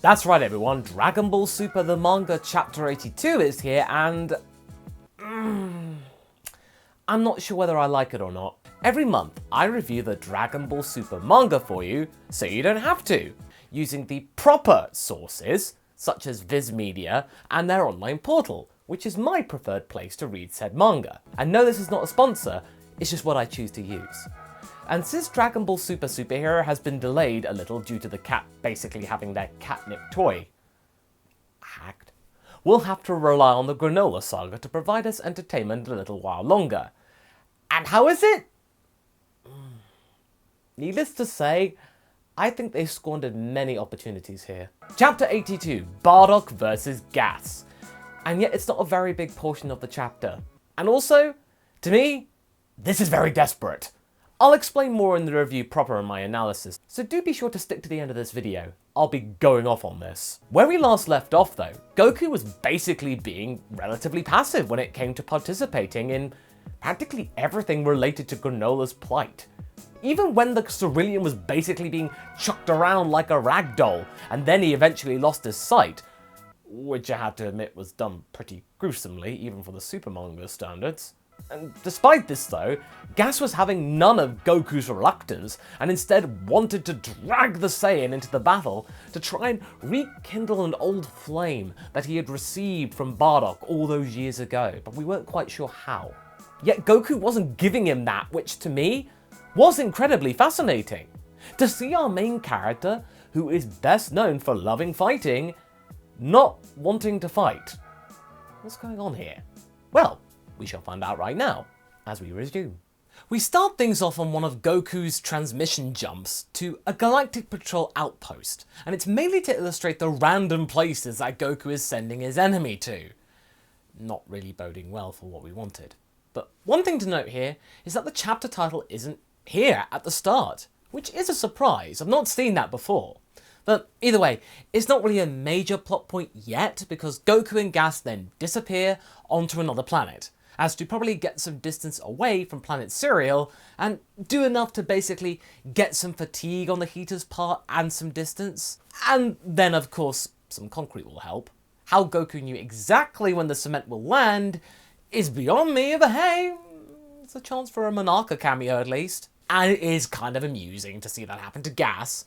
That's right everyone, Dragon Ball Super the Manga Chapter 82 is here and... I'm not sure whether I like it or not. Every month, I review the Dragon Ball Super manga for you, so you don't have to, using the proper sources, such as Viz Media and their online portal, which is my preferred place to read said manga. And no, this is not a sponsor, it's just what I choose to use. And since Dragon Ball Super Superhero has been delayed a little due to the cat basically having their catnip toy hacked, we'll have to rely on the Granola Saga to provide us entertainment a little while longer. And how is it? Needless to say, I think they've squandered many opportunities here. Chapter 82, Bardock vs. Gas. And yet it's not a very big portion of the chapter. And also, to me, this is very desperate. I'll explain more in the review proper in my analysis, so do be sure to stick to the end of this video. I'll be going off on this. Where we last left off though, Goku was basically being relatively passive when it came to participating in practically everything related to Granola's plight. Even when the Cerulean was basically being chucked around like a rag doll, and then he eventually lost his sight, which I have to admit was done pretty gruesomely, even for the Super Manga standards. And despite this though, Gas was having none of Goku's reluctance, and instead wanted to drag the Saiyan into the battle to try and rekindle an old flame that he had received from Bardock all those years ago, but we weren't quite sure how. Yet Goku wasn't giving him that, which to me was incredibly fascinating. To see our main character, who is best known for loving fighting, not wanting to fight. What's going on here? Well, we shall find out right now, as we resume. We start things off on one of Goku's transmission jumps to a Galactic Patrol outpost, and it's mainly to illustrate the random places that Goku is sending his enemy to. Not really boding well for what we wanted. But one thing to note here is that the chapter title isn't here at the start, which is a surprise. I've not seen that before. But either way, it's not really a major plot point yet, because Goku and Gas then disappear onto another planet, as to probably get some distance away from planet Cereal and do enough to basically get some fatigue on the heater's part and some distance. And then of course, some concrete will help. How Goku knew exactly when the cement will land is beyond me, but hey, it's a chance for a Monarcha cameo at least. And it is kind of amusing to see that happen to Gas,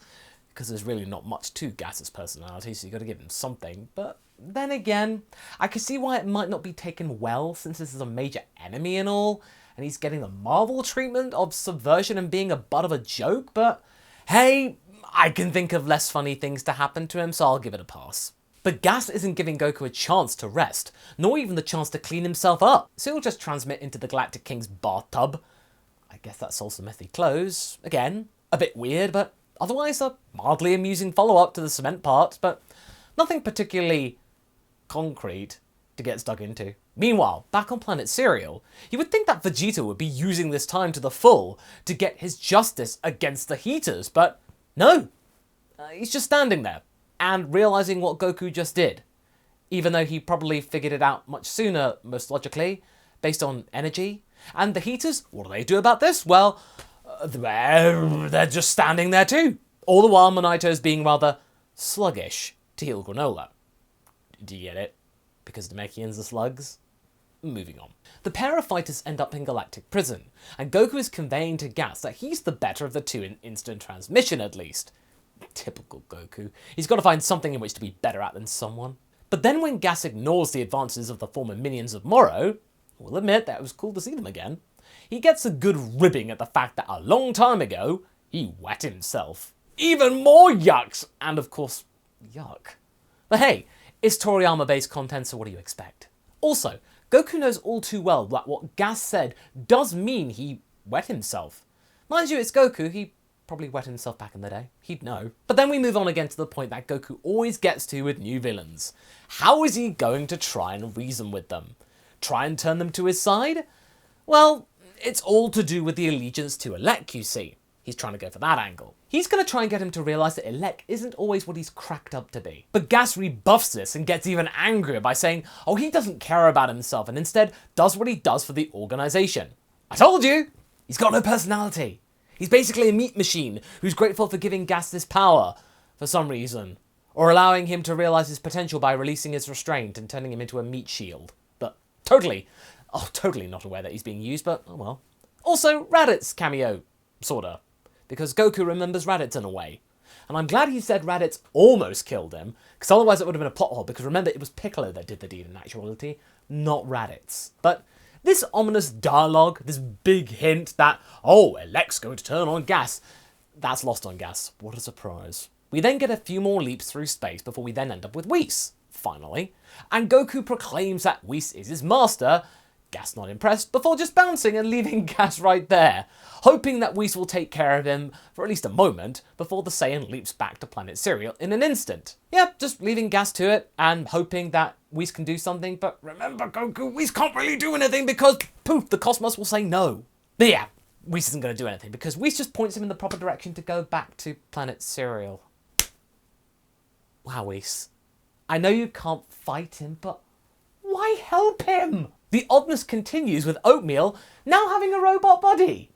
because there's really not much to Gas's personality, so you gotta give him something. But then again, I can see why it might not be taken well, since this is a major enemy and all, and he's getting the Marvel treatment of subversion and being a butt of a joke, but hey, I can think of less funny things to happen to him, so I'll give it a pass. But Gas isn't giving Goku a chance to rest, nor even the chance to clean himself up, so he'll just transmit into the Galactic King's bathtub. I guess that's also methy clothes. Again, a bit weird, but otherwise a mildly amusing follow-up to the cement part, but nothing particularly concrete to get stuck into. Meanwhile, back on planet Cereal, you would think that Vegeta would be using this time to the full to get his justice against the Heaters, but no. He's just standing there and realizing what Goku just did, even though he probably figured it out much sooner, most logically, based on energy. And the Heaters, what do they do about this? Well, they're just standing there too. All the while Monito's being rather sluggish to heal Granola. Do you get it? Because Namekians are slugs? Moving on. The pair of fighters end up in Galactic Prison, and Goku is conveying to Gas that he's the better of the two in instant transmission at least. Typical Goku. He's got to find something in which to be better at than someone. But then when Gas ignores the advances of the former minions of Moro, we'll admit that it was cool to see them again, he gets a good ribbing at the fact that a long time ago, he wet himself. Even more yucks! And of course, yuck. But hey, it's Toriyama-based content, so what do you expect? Also, Goku knows all too well that what Gas said does mean he wet himself. Mind you, it's Goku, he probably wet himself back in the day. He'd know. But then we move on again to the point that Goku always gets to with new villains. How is he going to try and reason with them? Try and turn them to his side? Well, it's all to do with the allegiance to Elec, you see. He's trying to go for that angle. He's going to try and get him to realise that Elec isn't always what he's cracked up to be. But Gas rebuffs this and gets even angrier by saying, oh, he doesn't care about himself and instead does what he does for the organisation. I told you! He's got no personality. He's basically a meat machine who's grateful for giving Gas this power, for some reason. or allowing him to realize his potential by releasing his restraint and turning him into a meat shield. But totally not aware that he's being used, but oh well. Also, Raditz cameo, sorta, because Goku remembers Raditz in a way. And I'm glad he said Raditz almost killed him, because otherwise it would have been a plot hole, because remember, it was Piccolo that did the deed in actuality, not Raditz. But this ominous dialogue, this big hint that, oh, Elec's going to turn on Gas, that's lost on Gas. What a surprise. We then get a few more leaps through space before we then end up with Whis, finally. And Goku proclaims that Whis is his master, Gas not impressed, before just bouncing and leaving Gas right there, hoping that Whis will take care of him for at least a moment before the Saiyan leaps back to planet Cereal in an instant. Yep, just leaving Gas to it and hoping that Whis can do something, but remember Goku, Whis can't really do anything because, poof, the cosmos will say no. But yeah, Whis isn't going to do anything because Whis just points him in the proper direction to go back to planet Cereal. Wow, Whis. I know you can't fight him, but why help him? The oddness continues with Oatmeal now having a robot body.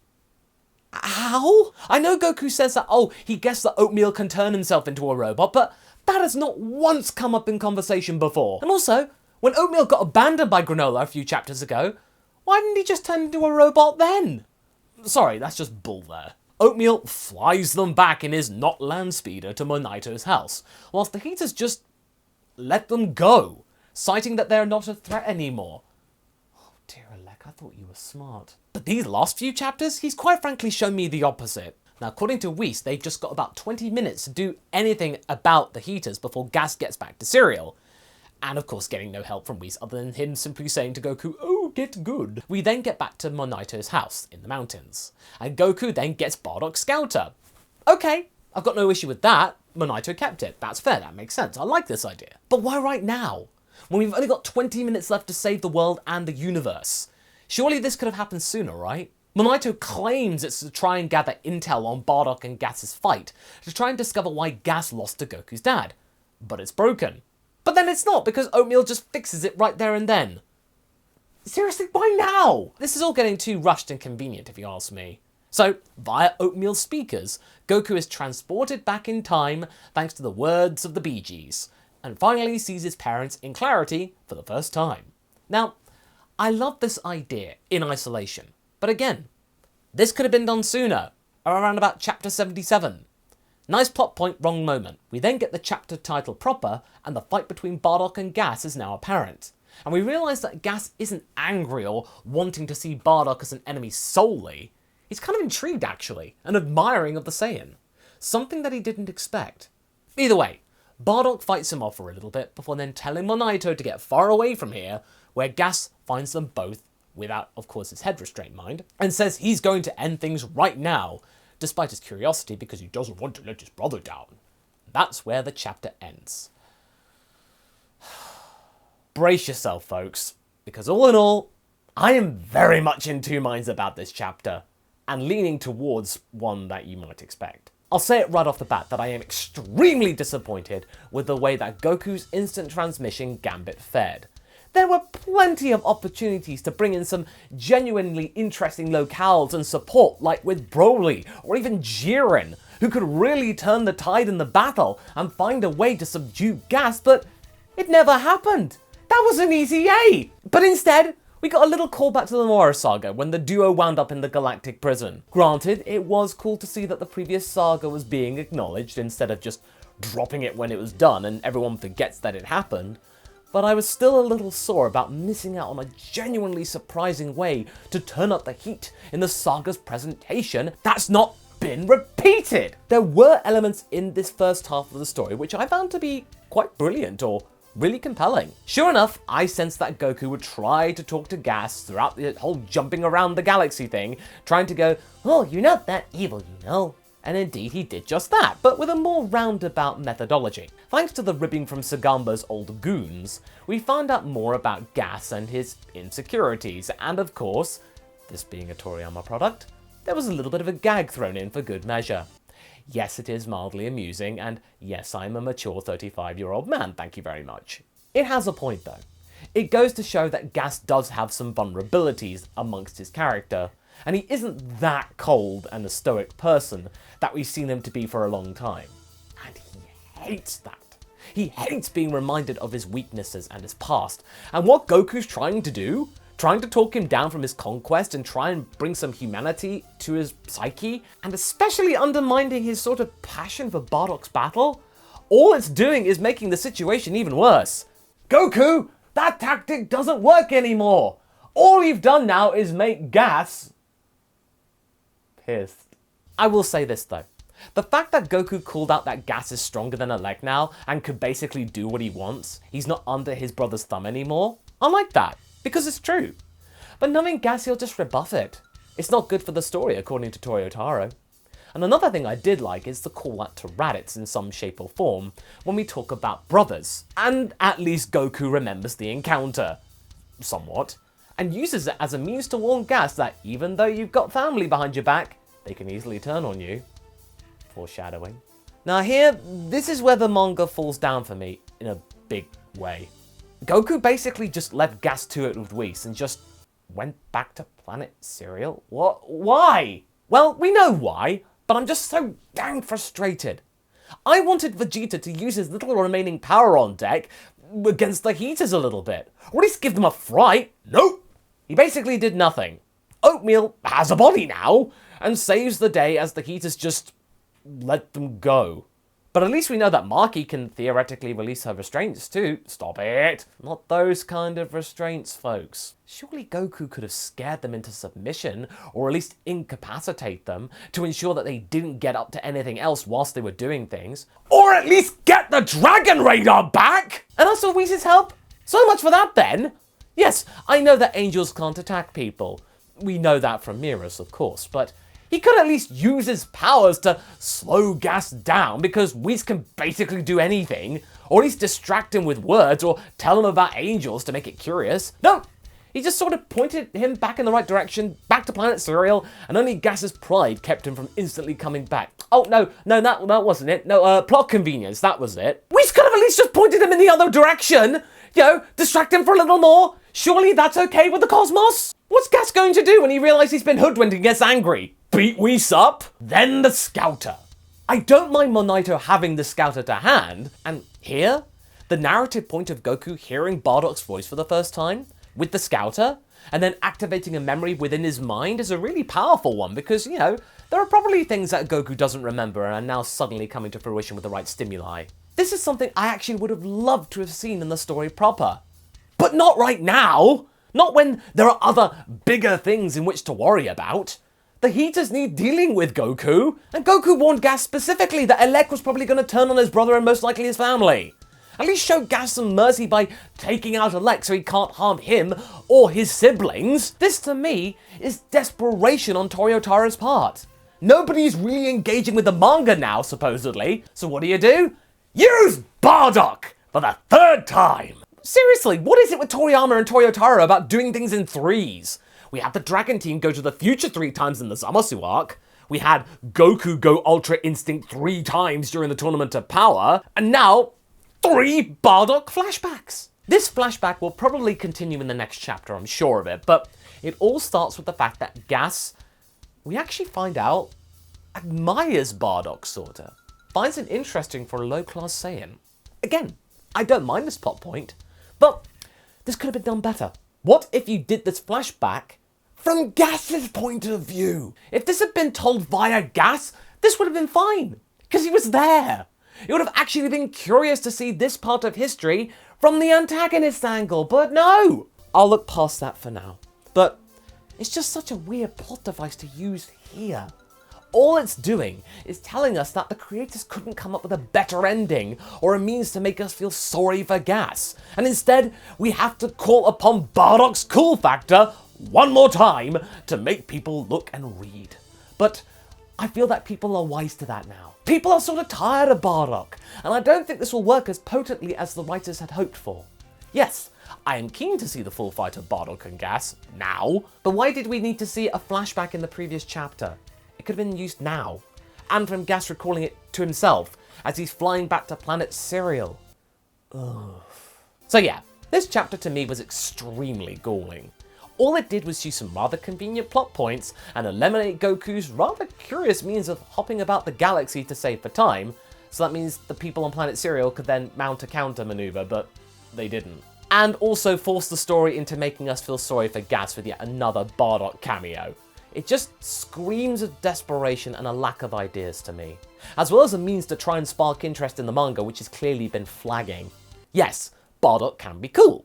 How? I know Goku says that, oh, he guessed that Oatmeal can turn himself into a robot, but that has not once come up in conversation before. And also, when Oatmeal got abandoned by Granola a few chapters ago, why didn't he just turn into a robot then? Sorry, that's just bull there. Oatmeal flies them back in his not land speeder to Monito's house, whilst the Heaters just let them go, citing that they're not a threat anymore. Dear Alec, I thought you were smart. But these last few chapters, he's quite frankly shown me the opposite. Now, according to Whis, they've just got about 20 minutes to do anything about the Heaters before Gas gets back to Cereal. And of course, getting no help from Whis other than him simply saying to Goku, oh, get good. We then get back to Monito's house in the mountains. And Goku then gets Bardock Scouter. Okay, I've got no issue with that. Monito kept it. That's fair, that makes sense. I like this idea. But why right now? When we've only got 20 minutes left to save the world and the universe. Surely this could have happened sooner, right? Monito claims it's to try and gather intel on Bardock and Gas's fight, to try and discover why Gas lost to Goku's dad. But it's broken. But then it's not, because Oatmeal just fixes it right there and then. Seriously, why now? This is all getting too rushed and convenient, if you ask me. So, via Oatmeal's speakers, Goku is transported back in time thanks to the words of the Bee Gees, and finally sees his parents in clarity for the first time. Now, I love this idea in isolation, but again, this could have been done sooner, around about chapter 77. Nice plot point, wrong moment. We then get the chapter title proper, and the fight between Bardock and Gas is now apparent. And we realise that Gas isn't angry or wanting to see Bardock as an enemy solely. He's kind of intrigued, actually, and admiring of the Saiyan. Something that he didn't expect. Either way, Bardock fights him off for a little bit before then telling Monito to get far away from here, where Gas finds them both, without, of course, his head restraint mind, and says he's going to end things right now, despite his curiosity because he doesn't want to let his brother down. That's where the chapter ends. Brace yourself, folks, because all in all, I am very much in two minds about this chapter, and leaning towards one that you might expect. I'll say it right off the bat that I am extremely disappointed with the way that Goku's instant transmission gambit fared. There were plenty of opportunities to bring in some genuinely interesting locales and support, like with Broly or even Jiren, who could really turn the tide in the battle and find a way to subdue Gas, but it never happened. That was an easy A. But instead, we got a little callback to the Mora saga when the duo wound up in the galactic prison. Granted, it was cool to see that the previous saga was being acknowledged instead of just dropping it when it was done and everyone forgets that it happened, but I was still a little sore about missing out on a genuinely surprising way to turn up the heat in the saga's presentation that's not been repeated. There were elements in this first half of the story which I found to be quite brilliant or really compelling. Sure enough, I sensed that Goku would try to talk to Gas throughout the whole jumping around the galaxy thing, trying to go, oh, you're not that evil, you know. And indeed he did just that, but with a more roundabout methodology. Thanks to the ribbing from Sagamba's old goons, we found out more about Gas and his insecurities, and of course, this being a Toriyama product, there was a little bit of a gag thrown in for good measure. Yes, it is mildly amusing, and yes, I'm a mature 35-year-old man, thank you very much. It has a point though. It goes to show that Gas does have some vulnerabilities amongst his character, and he isn't that cold and a stoic person that we've seen him to be for a long time. And he hates that. He hates being reminded of his weaknesses and his past. And what Goku's trying to do? Trying to talk him down from his conquest and try and bring some humanity to his psyche, and especially undermining his sort of passion for Bardock's battle? All it's doing is making the situation even worse. Goku, that tactic doesn't work anymore. All you've done now is make Gas pissed. I will say this though. The fact that Goku called out that Gas is stronger than a leg now and could basically do what he wants, he's not under his brother's thumb anymore, I like that, because it's true. But knowing Gas, he'll just rebuff it. It's not good for the story, according to Toyotaro. And another thing I did like is the call out to Raditz in some shape or form when we talk about brothers. And at least Goku remembers the encounter. Somewhat. And uses it as a means to warn Gas that even though you've got family behind your back, they can easily turn on you. Foreshadowing. Now here, this is where the manga falls down for me in a big way. Goku basically just left Gas to it with Whis and just went back to Planet Cereal? What? Why? Well, we know why, but I'm just so dang frustrated. I wanted Vegeta to use his little remaining power on deck against the Heaters a little bit, or at least give them a fright. Nope! He basically did nothing. Oatmeal has a body now, and saves the day as the Heaters just let them go. But at least we know that Maki can theoretically release her restraints too. Stop it! Not those kind of restraints, folks. Surely Goku could have scared them into submission, or at least incapacitate them, to ensure that they didn't get up to anything else whilst they were doing things. Or at least get the Dragon Radar back! And that's for Whis' help? So much for that then! Yes, I know that angels can't attack people. We know that from mirrors, of course, but he could at least use his powers to slow Gas down, because Whis can basically do anything, or at least distract him with words or tell him about angels to make it curious. No, he just sort of pointed him back in the right direction, back to Planet Cereal, and only Gas's pride kept him from instantly coming back. Oh, no, that wasn't it. No, plot convenience, that was it. Whis could have at least just pointed him in the other direction, you know, distract him for a little more. Surely that's okay with the cosmos? What's Gas going to do when he realizes he's been hoodwinked and gets angry? Beat Whis up? Then the Scouter. I don't mind Monito having the Scouter to hand, and here, the narrative point of Goku hearing Bardock's voice for the first time, with the Scouter, and then activating a memory within his mind is a really powerful one, because, you know, there are probably things that Goku doesn't remember and are now suddenly coming to fruition with the right stimuli. This is something I actually would have loved to have seen in the story proper. But not right now! Not when there are other, bigger things in which to worry about. The Heaters need dealing with Goku, and Goku warned Gas specifically that Elec was probably going to turn on his brother and most likely his family. At least show Gas some mercy by taking out Elec so he can't harm him or his siblings. This, to me, is desperation on Toyotaro's part. Nobody's really engaging with the manga now, supposedly, so what do? Use Bardock for the third time! Seriously, what is it with Toriyama and Toyotaro about doing things in threes? We had the Dragon Team go to the future 3 times in the Zamasu arc. We had Goku go Ultra Instinct 3 times during the Tournament of Power. And now, 3 Bardock flashbacks. This flashback will probably continue in the next chapter, I'm sure of it. But it all starts with the fact that Gas, we actually find out, admires Bardock, sorta. Finds him interesting for a low-class Saiyan. Again, I don't mind this plot point. But this could have been done better. What if you did this flashback from Gas's point of view? If this had been told via Gas, this would have been fine, because he was there. It would have actually been curious to see this part of history from the antagonist's angle, but no! I'll look past that for now. But it's just such a weird plot device to use here. All it's doing is telling us that the creators couldn't come up with a better ending or a means to make us feel sorry for Gas. And instead, we have to call upon Bardock's cool factor one more time to make people look and read. But I feel that people are wise to that now. People are sort of tired of Bardock, and I don't think this will work as potently as the writers had hoped for. Yes, I am keen to see the full fight of Bardock and Gas now, but why did we need to see a flashback in the previous chapter? It could have been used now, and from Gas recalling it to himself as he's flying back to Planet Cereal. Ugh. So yeah, this chapter to me was extremely galling. All it did was use some rather convenient plot points and eliminate Goku's rather curious means of hopping about the galaxy to save for time, So that means the people on Planet Cereal could then mount a counter maneuver, but they didn't. And also force the story into making us feel sorry for Gas with yet another Bardock cameo. It just screams of desperation and a lack of ideas to me, as well as a means to try and spark interest in the manga, which has clearly been flagging. Yes, Bardock can be cool,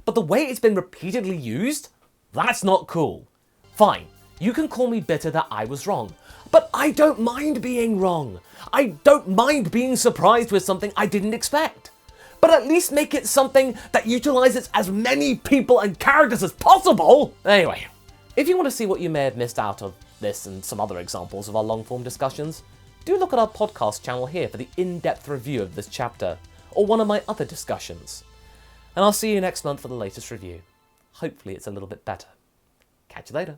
but the way it's been repeatedly used, that's not cool. Fine, you can call me bitter that I was wrong, but I don't mind being wrong. I don't mind being surprised with something I didn't expect. But at least make it something that utilizes as many people and characters as possible! Anyway, if you want to see what you may have missed out of this and some other examples of our long-form discussions, do look at our podcast channel here for the in-depth review of this chapter, or one of my other discussions. And I'll see you next month for the latest review. Hopefully it's a little bit better. Catch you later.